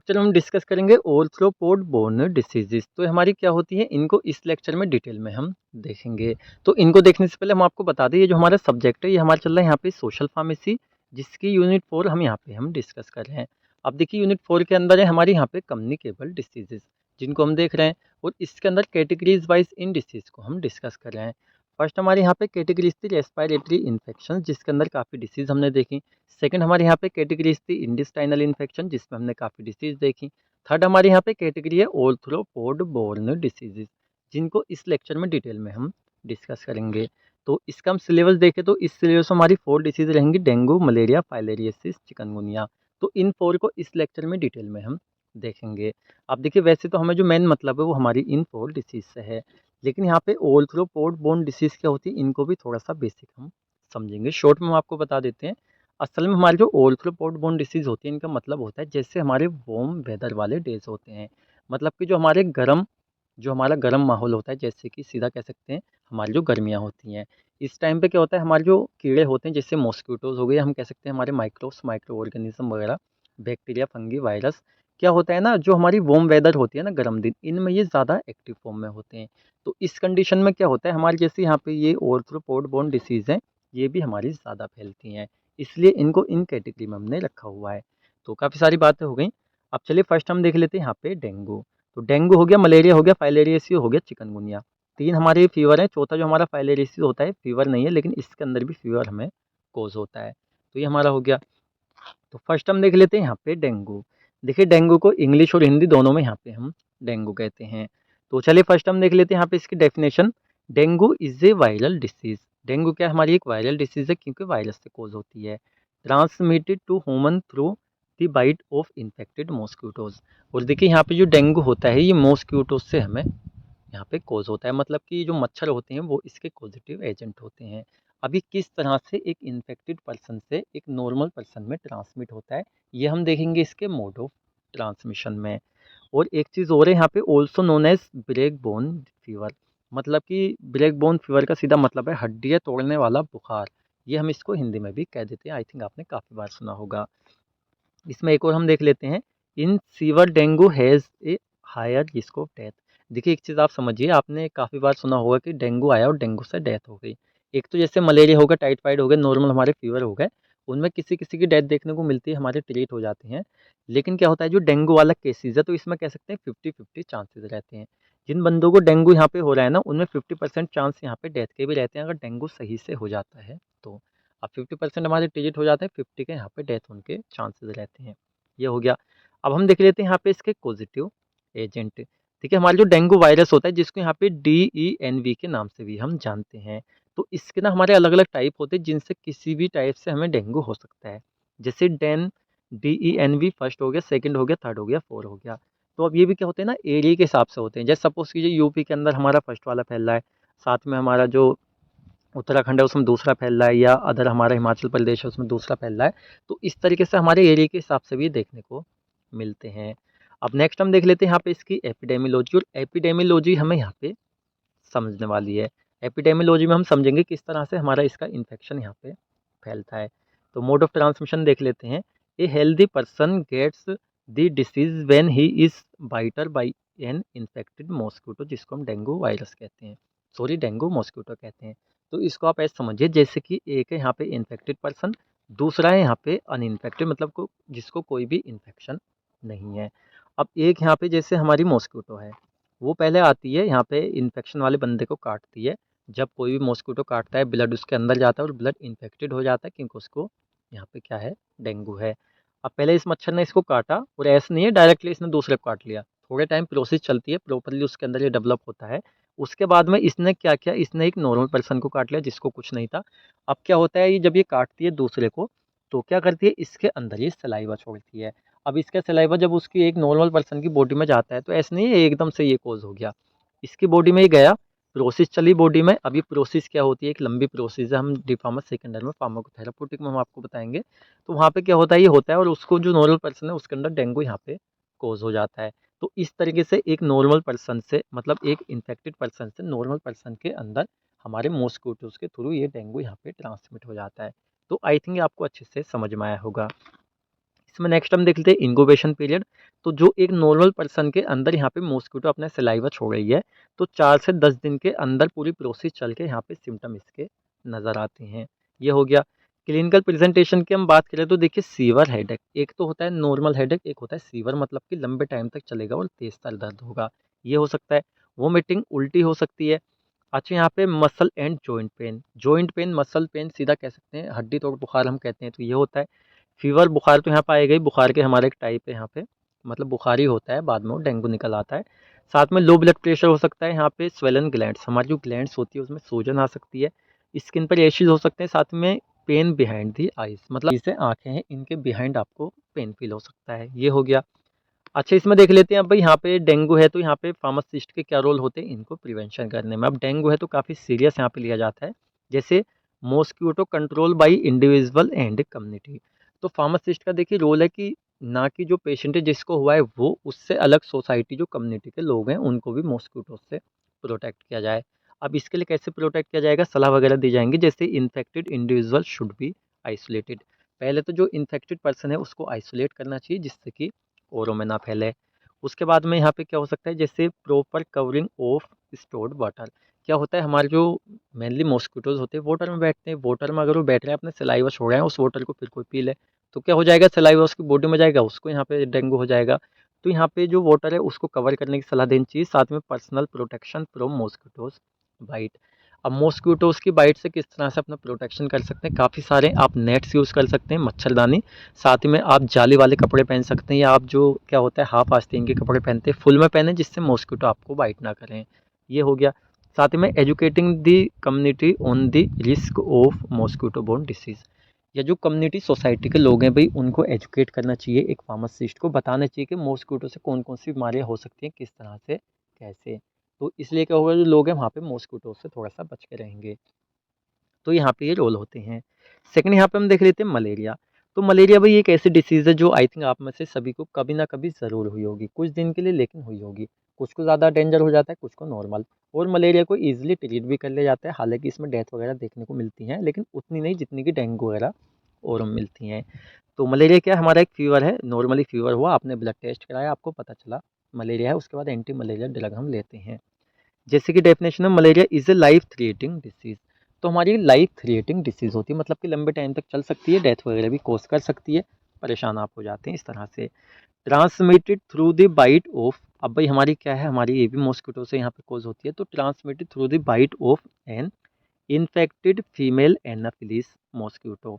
Lecture में हम discuss करेंगे ऑर्थ्रोपोड बोर्न डिसीजेस। तो हमारी क्या होती है, इनको इस लेक्चर में डिटेल में हम देखेंगे। तो इनको देखने से पहले हम आपको बता दें, ये जो हमारा सब्जेक्ट है ये हमारा चल रहा है यहाँ पे सोशल फार्मेसी, जिसकी यूनिट 4 हम यहाँ पे हम डिस्कस कर रहे हैं। अब देखिए यूनिट 4 के अंदर है हमारी यहाँ पे कम्युनिकेबल डिसीजेस, जिनको हम देख रहे हैं, और इसके अंदर कैटेगरीज वाइज इन डिसीज को हम डिस्कस कर रहे हैं। फर्स्ट हमारे यहाँ पे कैटेगरीज थी रेस्पिरेटरी इन्फेक्शन, जिसके अंदर काफ़ी डिसीज हमने देखी। सेकंड हमारे यहाँ पे कैटेगरीज थी इंटेस्टाइनल इन्फेक्शन, जिसमें हमने काफ़ी डिसीज देखी। थर्ड हमारे यहाँ पे कैटेगरी है ऑर्थ्रोपोड बोर्न डिसीजेज, जिनको इस लेक्चर में डिटेल में हम डिस्कस करेंगे। तो इसका हम सिलेबस देखें तो इस सिलेबस में हमारी 4 डिसीज रहेंगी, डेंगू, मलेरिया, फाइलेरियसिस, चिकनगुनिया। तो इन 4 को इस लेक्चर में डिटेल में हम देखेंगे। अब देखिए वैसे तो हमें जो मेन मतलब है वो हमारी इन 4 डिसीज से है, लेकिन यहाँ पे ऑर्थ्रोपोड बोर्न डिसीज क्या होती है इनको भी थोड़ा सा बेसिक हम समझेंगे। शॉर्ट में हम आपको बता देते हैं। असल में हमारे जो ऑर्थ्रोपोड बोर्न डिसीज़ होती है इनका मतलब होता है जैसे हमारे वार्म वेदर वाले डेज होते हैं, मतलब कि जो हमारा गर्म माहौल होता है, जैसे कि सीधा कह सकते हैं हमारी जो गर्मियाँ होती हैं, इस टाइम पे क्या होता है हमारे जो कीड़े होते हैं जैसे मॉस्किटोज हो गए, हम कह सकते हैं हमारे माइक्रोब्स, माइक्रो ऑर्गेनिज्म वगैरह, बैक्टीरिया, फंगी, वायरस, क्या होता है ना, जो हमारी वार्म वेदर होती है ना, गर्म दिन, इनमें ये ज़्यादा एक्टिव फॉर्म में होते हैं। तो इस कंडीशन में क्या होता है हमारे जैसे यहाँ पे ये ऑर्थ्रोपोड बोर्न डिसीज़ हैं, ये भी हमारी ज़्यादा फैलती हैं, इसलिए इनको इन कैटेगरी में हमने रखा हुआ है। तो काफ़ी सारी बातें हो गई। अब चलिए फर्स्ट हम देख लेते हैं यहाँ पे डेंगू। तो डेंगू हो गया, मलेरिया हो गया, फाइलेरियसिस हो गया, चिकनगुनिया। 3 हमारे फीवर हैं, चौथा जो हमारा फाइलेरियसिस होता है फीवर नहीं है, लेकिन इसके अंदर भी फीवर हमें कॉज होता है। तो ये हमारा हो गया। तो फर्स्ट हम देख लेते हैं यहाँ पे डेंगू। देखिए डेंगू को इंग्लिश और हिंदी दोनों में यहाँ पे हम डेंगू कहते हैं। तो चलिए फर्स्ट हम देख लेते हैं यहाँ पे इसकी definition. Dengue is a viral disease. Dengue क्या है, हमारी एक वायरल डिसीज है, क्योंकि वायरस से कोज होती है। Transmitted to human through the bite of infected mosquitoes. और देखिए यहाँ पे जो डेंगू होता है ये मॉस्क्यूटोज से हमें यहाँ पे कॉज होता है, मतलब कि जो मच्छर होते हैं वो इसके पॉजिटिव एजेंट होते हैं। अभी किस तरह से एक इन्फेक्टेड पर्सन से एक नॉर्मल पर्सन में ट्रांसमिट होता है, ये हम देखेंगे इसके मोड ऑफ ट्रांसमिशन में। और एक चीज़ और है यहाँ पे, also known as break bone fever, मतलब कि ब्रेक बोन फीवर का सीधा मतलब है हड्डियाँ तोड़ने वाला बुखार। ये हम इसको हिंदी में भी कह देते हैं, आई थिंक आपने काफ़ी बार सुना होगा। इसमें एक और हम देख लेते हैं, in severe dengue has a higher risk of death. देखिए एक चीज़ आप समझिए, आपने काफ़ी बार सुना होगा कि डेंगू आया और डेंगू से डेथ हो गई। एक तो जैसे मलेरिया हो गया, टाइफाइड हो गया, नॉर्मल हमारे फीवर हो गए, उनमें किसी किसी की डेथ देखने को मिलती है, हमारे ट्रीट हो जाते हैं। लेकिन क्या होता है जो डेंगू वाला केसेज है, तो इसमें कह सकते हैं 50-50 चांसेस रहते हैं। जिन बंदों को डेंगू यहाँ पे हो रहा है ना, उनमें 50% चांस यहाँ पे डेथ के भी रहते हैं, अगर डेंगू सही से हो जाता है तो। अब 50% हमारे ट्रीट हो जाते हैं, 50 के यहाँ पे डेथ होने के चांसेस रहते हैं। ये हो गया। अब हम देख लेते हैं यहाँ पे इसके पॉजिटिव एजेंट। ठीक है, हमारा जो डेंगू वायरस होता है जिसको यहाँ पे DENV के नाम से भी हम जानते हैं। तो इसके ना हमारे अलग अलग टाइप होते हैं, जिनसे किसी भी टाइप से हमें डेंगू हो सकता है। जैसे DENV फर्स्ट हो गया, सेकंड हो गया, थर्ड हो गया, फोर हो गया। तो अब ये भी क्या होते हैं ना, एरिया के हिसाब से होते हैं। जैसे सपोज कीजिए यूपी के अंदर हमारा फर्स्ट वाला फैल रहा है, साथ में हमारा जो उत्तराखंड है उसमें दूसरा फैल रहा है, या अदर हमारा हिमाचल प्रदेश है उसमें दूसरा फैल रहा है। तो इस तरीके से हमारे एरिया के हिसाब से भी देखने को मिलते हैं। अब नेक्स्ट हम देख लेते हैं यहाँ पे इसकी एपिडेमियोलॉजी, और एपिडेमियोलॉजी हमें यहाँ पे समझने वाली है। एपिडेमियोलॉजी में हम समझेंगे किस तरह से हमारा इसका इन्फेक्शन यहाँ पे फैलता है। तो मोड ऑफ ट्रांसमिशन देख लेते हैं। A healthy person gets the disease when he is bitten by an infected mosquito, जिसको हम डेंगू वायरस कहते हैं, सॉरी डेंगू मॉस्किटो कहते हैं। तो इसको आप ऐसे समझिए जैसे कि एक है यहाँ पे इन्फेक्टेड पर्सन, दूसरा है यहाँ पे अनइन्फेक्टेड, मतलब जिसको कोई भी इन्फेक्शन नहीं है। अब एक यहाँ पे जैसे हमारी मॉस्किटो है, वो पहले आती है यहाँ पे इन्फेक्शन वाले बंदे को काटती है। जब कोई भी मॉस्किटो काटता है ब्लड उसके अंदर जाता है और ब्लड इन्फेक्टेड हो जाता है, क्योंकि उसको यहाँ पे क्या है, डेंगू है। अब पहले इस मच्छर ने इसको काटा, और ऐसे नहीं है डायरेक्टली इसने दूसरे को काट लिया, थोड़े टाइम प्रोसेस चलती है, प्रॉपरली उसके अंदर ये डेवलप होता है। उसके बाद में इसने क्या किया, इसने एक नॉर्मल पर्सन को काट लिया जिसको कुछ नहीं था। अब क्या होता है, ये जब ये काटती है दूसरे को, तो क्या करती है, इसके अंदर ये सलाइवा छोड़ती है। अब इसका सलाइवा जब उसकी एक नॉर्मल पर्सन की बॉडी में जाता है, तो ऐसे नहीं है एकदम से ये कोज हो गया, इसकी बॉडी में ही गया, प्रोसेस चली बॉडी में। अभी प्रोसेस क्या होती है, एक लंबी प्रोसेस है, हम डी फार्मा सेकेंड ईयर में फार्माकोथेराप्यूटिक में हम आपको बताएंगे। तो वहाँ पे क्या होता है, ये होता है, और उसको जो नॉर्मल पर्सन है उसके अंदर डेंगू यहाँ पे कोज हो जाता है। तो इस तरीके से एक नॉर्मल पर्सन से, मतलब एक इन्फेक्टेड पर्सन से नॉर्मल पर्सन के अंदर हमारे मॉस्किटोज के थ्रू ये डेंगू यहाँ पे ट्रांसमिट हो जाता है। तो आई थिंक ये आपको अच्छे से समझ में आया होगा। इसमें नेक्स्ट हम देख लेते हैं इंक्यूबेशन पीरियड। तो जो एक नॉर्मल पर्सन के अंदर यहाँ पे मॉस्क्वीटो अपना सलाइवा छोड़ रही है, तो 4 से 10 दिन के अंदर पूरी प्रोसेस चल के यहाँ पे सिम्टम इसके नज़र आते हैं। ये हो गया। क्लिनिकल प्रेजेंटेशन की हम बात करें तो देखिए सीवर हेडेक, एक तो होता है नॉर्मल हेडेक, एक होता है सीवर मतलब कि लंबे टाइम तक चलेगा और तेज सर दर्द होगा, ये हो सकता है। वोमिटिंग, उल्टी हो सकती है। अच्छा, यहाँ पे muscle and joint pain muscle pain सीधा कह सकते हैं, हड्डी तोड़ बुखार हम कहते हैं, तो ये होता है। फीवर, बुखार तो यहाँ पे आएगा ही, बुखार के हमारे एक टाइप है यहाँ पे, मतलब बुखार ही होता है, बाद में वो डेंगू निकल आता है। साथ में लो ब्लड प्रेशर हो सकता है, यहाँ पे स्वेलन ग्लैंड्स, हमारी जो ग्लैंड्स होती है उसमें सूजन आ सकती है। स्किन पर रैशेज हो सकते हैं, साथ में पेन बिहाइंड दी आइज, मतलब इसे आंखें हैं इनके बिहाइंड आपको पेन फील हो सकता है, ये हो गया। अच्छा, इसमें देख लेते हैं अब भाई, यहाँ पे डेंगू है तो यहाँ पे फार्मासिस्ट के क्या रोल होते हैं इनको प्रिवेंशन करने में। अब डेंगू है तो काफ़ी सीरियस यहाँ पे लिया जाता है, जैसे mosquito control by individual and community. तो फार्मासिस्ट का देखिए रोल है कि ना कि जो पेशेंट है जिसको हुआ है वो, उससे अलग सोसाइटी जो कम्युनिटी के लोग हैं उनको भी मॉस्क्यूटो से प्रोटेक्ट किया जाए। अब इसके लिए कैसे प्रोटेक्ट किया जाएगा, सलाह वगैरह दी जाएंगी, जैसे infected individual should be isolated. पहले तो जो इन्फेक्टेड पर्सन है उसको आइसोलेट करना चाहिए जिससे कि औरों में ना फैले। उसके बाद में यहाँ पे क्या हो सकता है, जैसे proper covering of stored water. क्या होता है, हमारे जो मेनली मॉस्किटोज होते हैं वाटर में बैठते हैं, वाटर में अगर वो बैठ रहे हैं अपने सलाइवा छोड़ रहे हैं, उस वाटर को फिर कोई पी ले तो क्या हो जाएगा, सलाइवा उसकी बॉडी में जाएगा, उसको यहाँ पे डेंगू हो जाएगा। तो यहाँ पे जो वाटर है उसको कवर करने की सलाह देनी चाहिए, साथ में personal protection from mosquitoes bite. अब मॉस्किटोज की बाइट से किस तरह से अपना प्रोटेक्शन कर सकते हैं, काफ़ी सारे आप नेट्स यूज़ कर सकते हैं, मच्छरदानी, साथ में आप जाली वाले कपड़े पहन सकते हैं, या आप जो क्या होता है हाफ आस्तीन के कपड़े पहनते हैं फुल में पहने जिससे मॉस्किटो आपको बाइट ना करें, ये हो गया। साथ में educating the community on the risk of mosquito borne disease, या जो कम्युनिटी सोसाइटी के लोग हैं भाई उनको एजुकेट करना चाहिए, एक फार्मासिस्ट को बताना चाहिए कि मॉस्किटो से कौन कौन सी बीमारियाँ हो सकती हैं, किस तरह से कैसे। तो इसलिए क्या होगा, जो लोग हैं वहाँ पे मॉस्किटो से थोड़ा सा बच के रहेंगे, तो यहाँ पे ये रोल होते हैं। सेकंड यहाँ पे हम देख लेते हैं मलेरिया। तो मलेरिया भाई एक ऐसी डिसीज़ है जो आई थिंक आप में से सभी को कभी ना कभी ज़रूर हुई होगी, कुछ दिन के लिए लेकिन हुई होगी। कुछ को ज़्यादा डेंजर हो जाता है, कुछ को नॉर्मल। और मलेरिया को ईज़िली ट्रीट भी कर लिया जाता है, हालाँकि इसमें डेथ वगैरह देखने को मिलती हैं, लेकिन उतनी नहीं जितनी कि डेंगू वगैरह और मिलती हैं। तो मलेरिया क्या है, हमारा एक फ़ीवर है, नॉर्मली फ़ीवर हुआ, आपने ब्लड टेस्ट कराया, आपको पता चला मलेरिया है, उसके बाद एंटी मलेरिया ड्रग हम लेते हैं। जैसे कि डेफिनेशन है, malaria is a life threatening disease. तो हमारी लाइफ थ्रेटिंग डिसीज़ होती है, मतलब कि लंबे टाइम तक चल सकती है, डेथ वगैरह भी कॉज कर सकती है, परेशान आप हो जाते हैं इस तरह से। Transmitted through the bite of, अब भाई हमारी क्या है, हमारी ये भी मॉस्किटो से यहाँ पे कॉज होती है, तो transmitted through the bite of an infected female anopheles mosquito.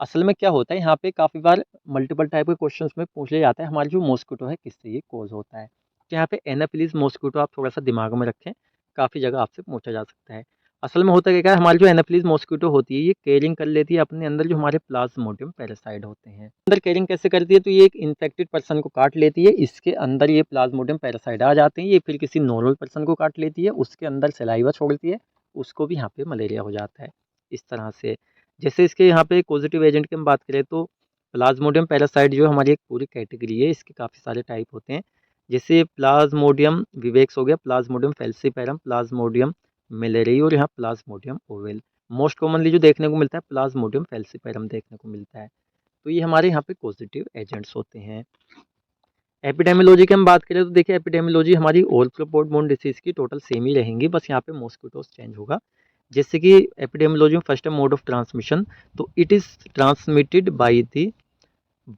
असल में क्या होता है, यहाँ पे काफ़ी बार मल्टीपल टाइप के क्वेश्चंस में पूछ लिया जाता है हमारी जो मॉस्किटो है किससे ये कॉज होता है। तो यहाँ पे एनाफिलिस मॉस्किटो आप थोड़ा सा दिमाग में रखें, काफ़ी जगह आपसे पूछा जा सकता है। असल में होता क्या है, हमारी जो एनाफिलिस मॉस्किटो होती है ये केयरिंग कर लेती है अपने अंदर जो हमारे प्लाज्मोडियम पैरासाइट होते हैं। अंदर केयरिंग कैसे करती है, तो ये एक इन्फेक्टेड पर्सन को काट लेती है, इसके अंदर ये प्लाज्मोडियम पैरासाइट आ जाते हैं, ये फिर किसी नॉर्मल पर्सन को काट लेती है, उसके अंदर सलाइवा छोड़ती है, उसको भी यहाँ पे मलेरिया हो जाता है इस तरह से। जैसे इसके यहाँ पे पॉजिटिव एजेंट की हम बात करें तो प्लाज्मोडियम पैरासाइट जो हमारी एक पूरी कैटेगरी है, इसके काफ़ी सारे टाइप होते हैं। जैसे प्लाज्मोडियम विवेक्स हो गया, प्लाज्मोडियम फेल्सीपेरम, प्लाज्मोडियम मिलेरियो और यहाँ प्लाज्मोडियम ओवेल। मोस्ट कॉमनली जो देखने को मिलता है प्लाज्मोडियम फेल्सीपेरम देखने को मिलता है। तो ये हमारे यहाँ पे पॉजिटिव एजेंट्स होते हैं। एपिडेमियोलॉजी की हम बात करें तो देखिए एपिडेमियोलॉजी हमारी ऑल बोर्न डिसीज़ की टोटल सेम ही रहेंगी, बस यहाँ पे मॉस्किटोज चेंज होगा। जैसे कि एपिडेमियोलॉजी में फर्स्ट है मोड ऑफ ट्रांसमिशन, तो it is transmitted by the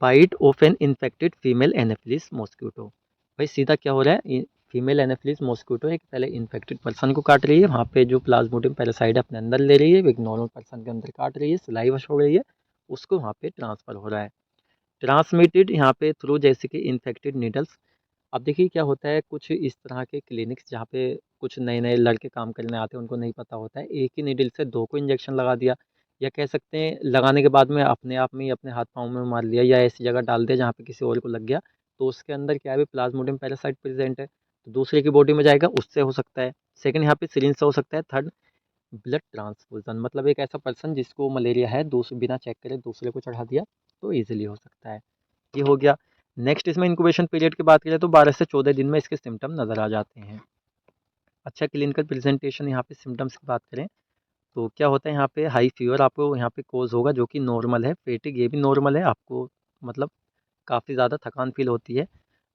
bite of an infected female anopheles mosquito. भाई सीधा क्या हो रहा है, फीमेल एनाफिलिस मॉस्किटो एक पहले इन्फेक्टेड पर्सन को काट रही है, वहाँ पे जो प्लाज्मोडियम पैरासाइट अपने अंदर ले रही है, एक नॉर्मल पर्सन के अंदर काट रही है, सलाइवा छोड़ रही है, उसको वहाँ पे ट्रांसफ़र हो रहा है। ट्रांसमिटेड यहाँ पे थ्रू जैसे कि इन्फेक्टेड नीडल्स। अब देखिए क्या होता है, कुछ इस तरह के क्लिनिक्स जहाँ पे कुछ नए नए लड़के काम करने आते हैं, उनको नहीं पता होता है, एक ही नीडल से दो को इंजेक्शन लगा दिया, या कह सकते हैं लगाने के बाद में अपने आप में ही अपने हाथ पाँव में मार लिया, या ऐसी जगह डाल दिया जहाँ पे किसी और को लग गया, तो उसके अंदर क्या है, प्लाज्मोडियम पैरासाइट प्रेजेंट है, तो दूसरे की बॉडी में जाएगा, उससे हो सकता है। सेकंड यहाँ पे सिरिंज से हो सकता है। थर्ड ब्लड ट्रांसफ्यूजन, मतलब एक ऐसा पर्सन जिसको मलेरिया है दूसरे बिना चेक करे दूसरे को चढ़ा दिया, तो ईजिली हो सकता है, ये हो गया। नेक्स्ट इसमें इंक्यूबेशन पीरियड की बात करें तो 12 से 14 दिन में इसके सिम्टम नज़र आ जाते हैं। अच्छा, क्लिनिकल प्रेजेंटेशन यहाँ पे सिम्टम्स की बात करें तो क्या होता है, यहाँ पे हाई फीवर आपको यहाँ पे कोज होगा जो कि नॉर्मल है, फेटिग ये भी नॉर्मल है, आपको मतलब काफ़ी ज़्यादा थकान फील होती है।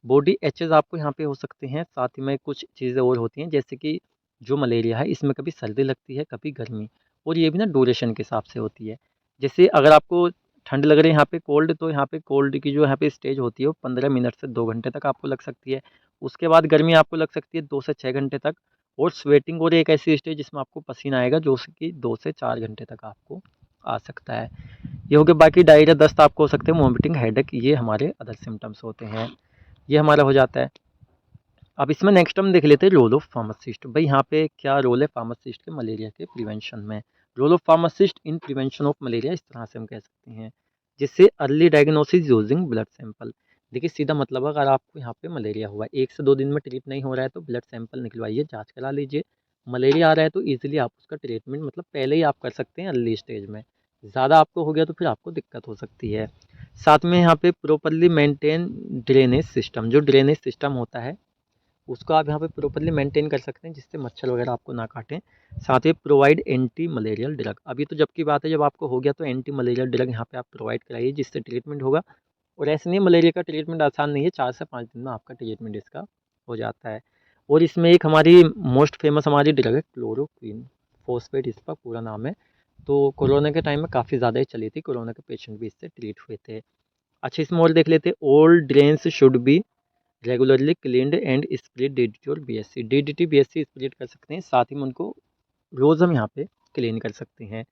बॉडी एचेस आपको यहाँ पे हो सकते हैं, साथ ही में कुछ चीज़ें और होती हैं, जैसे कि जो मलेरिया है इसमें कभी सर्दी लगती है, कभी गर्मी, और ये भी ना ड्यूरेशन के हिसाब से होती है। जैसे अगर आपको ठंड लग रही है यहाँ पे कोल्ड, तो यहाँ पे कोल्ड की जो यहाँ पे स्टेज होती है वो 15 मिनट से 2 घंटे तक आपको लग सकती है। उसके बाद गर्मी आपको लग सकती है 2 से 6 घंटे तक, और स्वेटिंग और एक ऐसी स्टेज जिसमें आपको पसीना आएगा जो कि 2 से 4 घंटे तक आपको आ सकता है। ये हो गया। बाकी डायरिया, दस्त आपको हो सकते हैं, वॉमिटिंग, हेडेक, ये हमारे अदर सिम्टम्स होते हैं। ये हमारा हो जाता है। अब इसमें नेक्स्ट हम देख लेते हैं रोल ऑफ फार्मासिस्ट। भाई यहाँ पे क्या रोल है फार्मासिस्ट के मलेरिया के प्रिवेंशन में। Role of pharmacist in prevention of malaria, इस तरह से हम कह सकते हैं, जिससे early diagnosis using blood sample. देखिए सीधा मतलब अगर आपको यहाँ पे मलेरिया हुआ है, 1 से 2 दिन में ट्रीट नहीं हो रहा है तो ब्लड सैंपल निकलवाइए, जांच करा लीजिए। मलेरिया आ रहा है तो ईजिली आप उसका ट्रीटमेंट मतलब पहले ही आप कर सकते हैं अर्ली स्टेज में। ज़्यादा आपको हो गया तो फिर आपको दिक्कत हो सकती है। साथ में यहाँ पे प्रॉपरली मेंटेन ड्रेनेज सिस्टम, जो ड्रेनेज सिस्टम होता है उसको आप यहाँ पे प्रॉपरली मेंटेन कर सकते हैं, जिससे मच्छर वगैरह आपको ना काटें। साथ ही प्रोवाइड एंटी मलेरियल ड्रग, अभी तो जब की बात है, जब आपको हो गया तो एंटी मलेरियल ड्रग यहाँ पे आप प्रोवाइड कराइए, जिससे ट्रीटमेंट होगा। और ऐसे नहीं, मलेरिया का ट्रीटमेंट आसान नहीं है, 4 से 5 दिन में आपका ट्रीटमेंट इसका हो जाता है। और इसमें एक हमारी मोस्ट फेमस हमारी ड्रग है क्लोरोक्वीन फॉस्फेट, इसका पूरा नाम है। तो कोरोना के टाइम में काफ़ी ज़्यादा ही चली थी, कोरोना के पेशेंट भी इससे ट्रीट हुए थे। अच्छा, इसमें और देख लेते हैं, all drains should be regularly cleaned and spread DDT और बीएससी। डीडीटी बीएससी स्प्रेड कर सकते हैं, साथ ही में उनको रोज़ हम यहाँ पे क्लीन कर सकते हैं।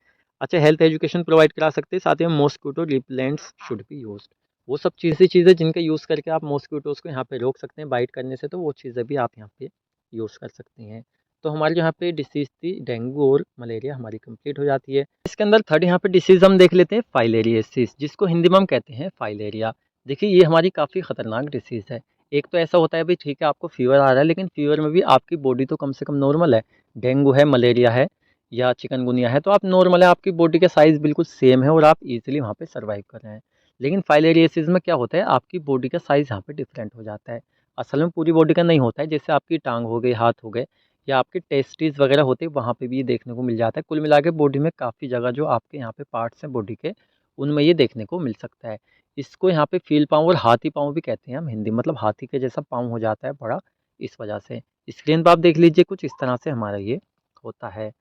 अच्छा, हेल्थ एजुकेशन प्रोवाइड करा सकते हैं, साथ ही में mosquito repellents should be used. वो सब चीज़ें जिनका यूज़ करके आप मॉस्किटोज़ को यहाँ पे रोक सकते हैं बाइट करने से, तो वो चीज़ें भी आप यहाँ पे यूज़ कर सकते हैं। तो हमारी जो यहाँ पे डिसीज़ थी डेंगू और मलेरिया हमारी कंप्लीट हो जाती है। इसके अंदर थर्ड यहाँ पे डिसीज़ हम देख लेते हैं फाइलेरियासिस, जिसको हिंदी में हम कहते हैं फाइलेरिया। देखिए ये हमारी काफ़ी ख़तरनाक डिसीज़ है। एक तो ऐसा होता है भाई, ठीक है आपको फ़ीवर आ रहा है, लेकिन फ़ीवर में भी आपकी बॉडी तो कम से कम नॉर्मल है। डेंगू है, मलेरिया है या चिकनगुनिया है, तो आप नॉर्मल है, आपकी बॉडी का साइज़ बिल्कुल सेम है और आप इजीली वहाँ पे सर्वाइव कर रहे हैं। लेकिन फाइलेरियासिस में क्या होता है, आपकी बॉडी का साइज़ यहाँ पे डिफरेंट हो जाता है। असल में पूरी बॉडी का नहीं होता है, जैसे आपकी टांग हो गई, हाथ हो गए, या आपके टेस्टिस वगैरह होते हैं, वहाँ पे भी ये देखने को मिल जाता है। कुल मिला के बॉडी में काफ़ी जगह जो आपके यहाँ पे पार्ट्स हैं बॉडी के, उनमें ये देखने को मिल सकता है। इसको यहाँ पे फील पाँव और हाथी पाँव भी कहते हैं हम हिंदी, मतलब हाथी के जैसा पाँव हो जाता है बड़ा, इस वजह से। स्क्रीन पर आप देख लीजिए, कुछ इस तरह से हमारा ये होता है।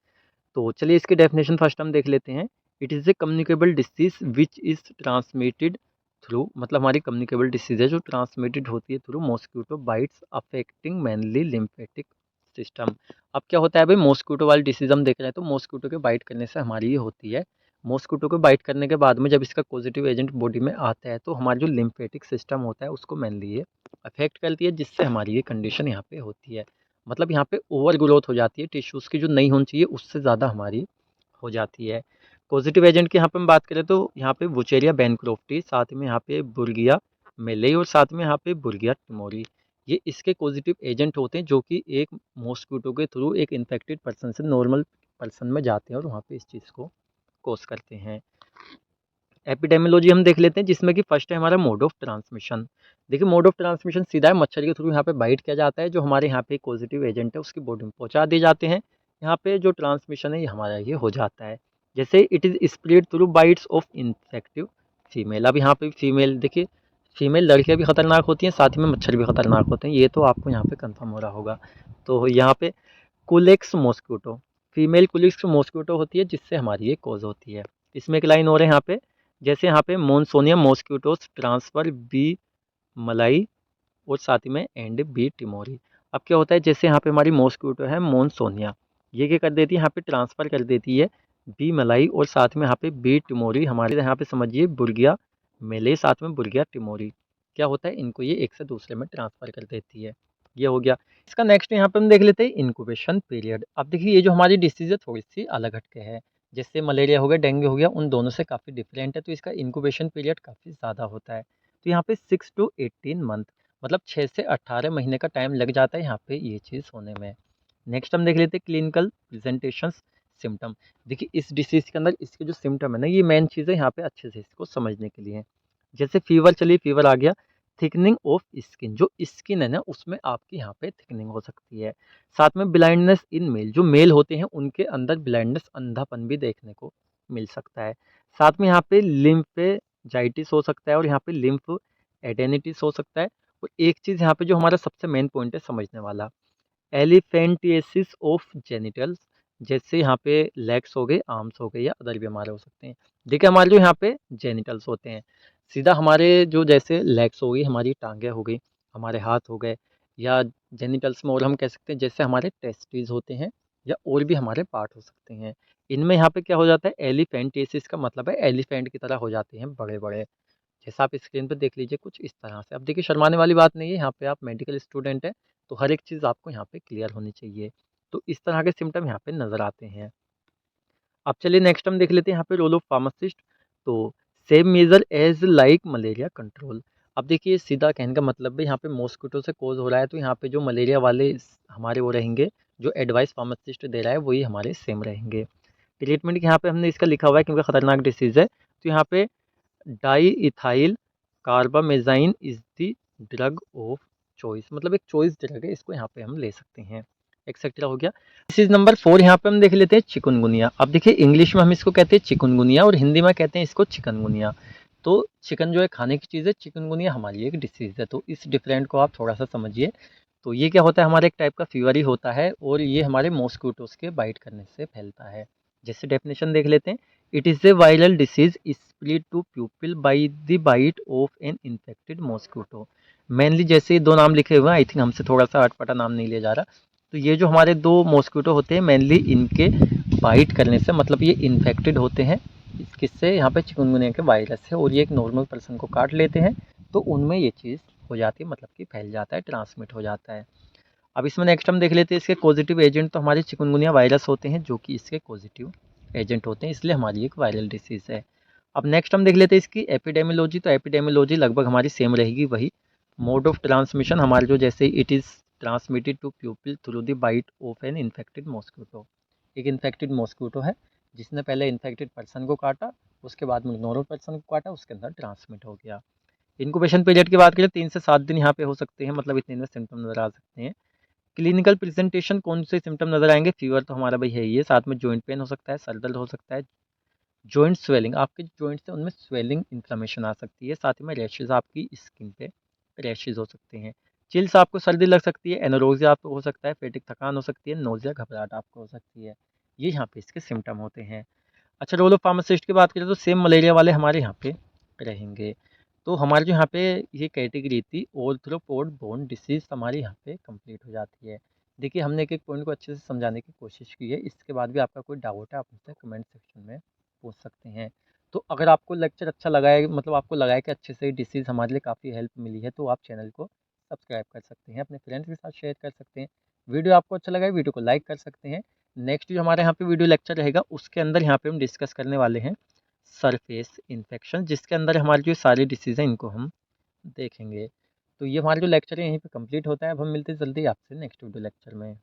तो चलिए इसकी डेफिनेशन फर्स्ट हम देख लेते हैं। It is A communicable disease which is transmitted through, मतलब हमारी कम्युनिकेबल डिसीज है जो ट्रांसमिटेड होती है through mosquito bytes affecting mainly lymphatic system. अब क्या होता है भाई, मॉस्क्यूटो वाली डिसीज हम देख रहे हैं, तो मॉस्क्यूटो के बाइट करने से हमारी ये होती है। मॉस्क्यूटो को बाइट करने के बाद में जब इसका पॉजिटिव एजेंट बॉडी में आता है, तो हमारा जो लिम्फेटिक सिस्टम होता है उसको मेनली ये अफेक्ट करती है, जिससे हमारी ये कंडीशन यहाँ पे होती है। मतलब यहाँ पे ओवर ग्रोथ हो जाती है टिश्यूज़ की, जो नहीं होनी चाहिए उससे ज़्यादा हमारी हो जाती है। पॉजिटिव एजेंट की यहाँ पे हम बात करें तो यहाँ पे वुचेरिया बैनक्रॉफ्टी, साथ में यहाँ पे बुर्गिया मेलेई और साथ में यहाँ पे बुर्गिया टिमोरी, ये इसके पॉजिटिव एजेंट होते हैं, जो कि एक मॉस्क्यूटो के थ्रू एक इन्फेक्टेड पर्सन से नॉर्मल पर्सन में जाते हैं और वहाँ पे इस चीज़ को कोस करते हैं। एपिडेमियोलॉजी हम देख लेते हैं, जिसमें कि फर्स्ट है हमारा मोड ऑफ ट्रांसमिशन। देखिए मोड ऑफ ट्रांसमिशन सीधा है, मच्छर के थ्रू यहाँ पे बाइट किया जाता है, जो हमारे यहाँ पे पॉजिटिव एजेंट है उसकी बॉडी में पहुँचा दिए जाते हैं। यहाँ पे जो ट्रांसमिशन है ये हमारा ये हो जाता है। जैसे it is spread through bytes of infective female. अब यहाँ पे फीमेल देखिए, फीमेल लड़कियाँ भी खतरनाक होती हैं, साथ में मच्छर भी खतरनाक होते हैं, ये तो आपको यहाँ पे कंफर्म हो रहा होगा। तो यहाँ पे कुलेक्स मॉस्क्यूटो, फीमेल कुलेक्स मॉस्क्यूटो होती है, जिससे हमारी ये कॉज होती है। इसमें एक लाइन और है यहाँ पे, जैसे यहाँ पे मोनसोनिया मॉस्क्यूटोस ट्रांसफर बी मलाई और साथ ही में एंड बी टिमोरी। अब क्या होता है, जैसे यहाँ पे हमारी मॉस्क्यूटो है मोनसोनिया, ये क्या कर देती है, यहाँ पे ट्रांसफ़र कर देती है बी मलाई और साथ में यहाँ पे बी टिमोरी, हमारे यहाँ पे समझिए बुर्गिया मेले, साथ में बुर्गिया टिमोरी, क्या होता है इनको ये एक से दूसरे में ट्रांसफ़र कर देती है। ये हो गया। इसका नेक्स्ट यहाँ पे हम देख लेते हैं इंक्यूबेशन पीरियड। अब देखिए ये जो हमारी डिसीज़ है थोड़ी सी अलग हटके है, जैसे मलेरिया हो गया, डेंगू हो गया, उन दोनों से काफ़ी डिफरेंट है, तो इसका इंक्यूबेशन पीरियड काफ़ी ज़्यादा होता है। तो यहाँ पे 6 टू 18 मंथ, मतलब 6 से 18 महीने का टाइम लग जाता है यहाँ पे ये चीज़ होने में। नेक्स्ट हम देख लेते हैं क्लिनिकल प्रेजेंटेशंस सिम्टम। देखिए इस डिसीज़ के अंदर इसके जो सिम्टम है ना, ये मेन चीज़ है यहाँ पे अच्छे से इसको समझने के लिए। जैसे फीवर, चलिए फीवर आ गया, थिकनिंग ऑफ स्किन, जो स्किन है ना उसमें आपकी यहाँ पे थिकनिंग हो सकती है। साथ में ब्लाइंडनेस इन मेल, जो मेल होते हैं उनके अंदर ब्लाइंडनेस, अंधापन भी देखने को मिल सकता है। साथ में यहाँ पे लिम्फेजाइटिस हो सकता है और यहाँ पे लिम्फ एडेनिटिस हो सकता है। और एक चीज़ यहाँ पे जो हमारा सबसे मेन पॉइंट है समझने वाला, एलिफेंटिएसिस ऑफ जेनिटल्स, जैसे यहाँ पे लेग्स हो गए, आर्म्स हो गए या अदर भी हमारे हो सकते हैं। देखिए हमारे जो यहाँ पे जेनिटल्स होते हैं, सीधा हमारे जो जैसे लेग्स हो गई, हमारी टांगें हो गई, हमारे हाथ हो गए, या जेनिटल्स में और हम कह सकते हैं जैसे हमारे टेस्टिस होते हैं या और भी हमारे पार्ट हो सकते हैं। इनमें यहाँ पे क्या हो जाता है, एलिफेंटिएसिस का मतलब है एलिफेंट की तरह हो जाते हैं बड़े बड़े। जैसा आप स्क्रीन पे देख लीजिए कुछ इस तरह से। अब देखिए शर्माने वाली बात नहीं है, यहाँ पे आप मेडिकल स्टूडेंट हैं, तो हर एक चीज़ आपको यहाँ पे क्लियर होनी चाहिए। तो इस तरह के सिम्टम यहाँ पे नज़र आते हैं। अब चलिए नेक्स्ट हम देख लेते हैं यहाँ पे रोल ऑफ फार्मासिस्ट। तो same measure as like malaria control. अब देखिए सीधा कहने का मतलब है यहाँ पे मॉस्किटो से कोज हो रहा है, तो यहाँ पे जो मलेरिया वाले हमारे वो रहेंगे, जो एडवाइस फार्मासिस्ट दे रहा है वही हमारे सेम रहेंगे। ट्रीटमेंट यहाँ पे हमने इसका लिखा हुआ है क्योंकि खतरनाक डिसीज़ है, तो यहाँ पे diethylcarbamazine is the drug of choice, मतलब एक चॉइस ड्रग है, इसको यहाँ पे हम ले सकते हैं। एक्सेट्रा हो गया। डिसीज नंबर 4 यहाँ पे हम देख लेते हैं चिकनगुनिया। अब देखिए इंग्लिश में हम इसको कहते हैं चिकनगुनिया और हिंदी में कहते हैं इसको चिकनगुनिया। तो चिकन जो है खाने की चीज़ है, चिकनगुनिया हमारी एक डिसीज़ है, तो इस डिफरेंट को आप थोड़ा सा समझिए। तो ये क्या होता है, हमारे एक टाइप का फीवर ही होता है और ये हमारे मॉस्किटोज के बाइट करने से फैलता है। जैसे डेफिनेशन देख लेते हैं, it is a viral disease spread to people by the bite of an infected mosquito. Mainly जैसे दो नाम लिखे हुए हैं, आई थिंक हमसे थोड़ा सा अटपटा नाम नहीं लिया जा रहा। तो ये जो हमारे दो मॉस्किटो होते हैं, मेनली इनके बाइट करने से, मतलब ये इन्फेक्टेड होते हैं किससे, यहाँ पे चिकनगुनिया के वायरस से, और ये एक नॉर्मल पर्सन को काट लेते हैं तो उनमें ये चीज़ हो जाती है, मतलब कि फैल जाता है, ट्रांसमिट हो जाता है। अब इसमें नेक्स्ट हम देख लेते हैं इसके पॉजिटिव एजेंट। तो हमारे चिकनगुनिया वायरस होते हैं जो कि इसके पॉजिटिव एजेंट होते हैं, इसलिए हमारी एक वायरल डिसीज़ है। अब नेक्स्ट हम देख लेते हैं इसकी एपिडेमियोलॉजी। तो एपिडेमियोलॉजी लगभग हमारी सेम रहेगी, वही मोड ऑफ ट्रांसमिशन हमारे जो जैसे it is transmitted to people through the bite of an infected mosquito. एक इन्फेक्टेड मॉस्किटो है जिसने पहले इन्फेक्टेड पर्सन को काटा, उसके बाद में नॉर्मल पर्सन को काटा, उसके अंदर ट्रांसमिट हो गया। इनक्यूबेशन पीरियड की बात करें 3 से 7 दिन यहाँ पे हो सकते हैं, मतलब इतने में सिम्टम नजर आ सकते हैं। क्लिनिकल प्रेजेंटेशन कौन से सिम्टम नजर आएंगे, फीवर तो हमारा भाई है ही है, साथ में जॉइंट पेन हो सकता है, सर दर्द हो सकता है, जॉइंट स्वेलिंग, आपके जॉइंट्स हैं उनमें स्वेलिंग इन्फ्लेमेशन आ सकती है, साथ ही में रैशेज, आपकी स्किन पे रैशेज हो सकते हैं, चिल्स, आपको सर्दी लग सकती है, एनोरोक्सिया आपको हो सकता है, पेटिक थकान हो सकती है, नोजिया घबराहट आपको हो सकती है। ये यहाँ पे इसके सिम्टम होते हैं। अच्छा रोल ऑफ फार्मासिस्ट की बात करें तो सेम मलेरिया वाले हमारे यहाँ पे रहेंगे। तो हमारे जो यहाँ पे ये कैटेगरी थी ऑर्थ्रोपोड बोन डिसीज हमारी यहाँ पे कंप्लीट हो जाती है। देखिए हमने एक एक पॉइंट को अच्छे से समझाने की कोशिश की है, इसके बाद भी आपका कोई डाउट है आप मुझसे कमेंट सेक्शन में पूछ सकते हैं। तो अगर आपको लेक्चर अच्छा लगा है, मतलब आपको लगा है कि अच्छे से डिसीज़ हमारे लिए काफ़ी हेल्प मिली है, तो आप चैनल को सब्सक्राइब कर सकते हैं, अपने फ्रेंड्स के साथ शेयर कर सकते हैं। वीडियो आपको अच्छा लगा है, वीडियो को लाइक कर सकते हैं। नेक्स्ट जो हमारे यहाँ पे वीडियो लेक्चर रहेगा उसके अंदर यहाँ पे हम डिस्कस करने वाले हैं सरफेस इन्फेक्शन, जिसके अंदर हमारी जो सारी डिसीज़ हैं इनको हम देखेंगे। तो ये हमारा जो लेक्चर है यहीं पे कंप्लीट होता है। अब हम मिलते हैं जल्दी आपसे नेक्स्ट वीडियो लेक्चर में।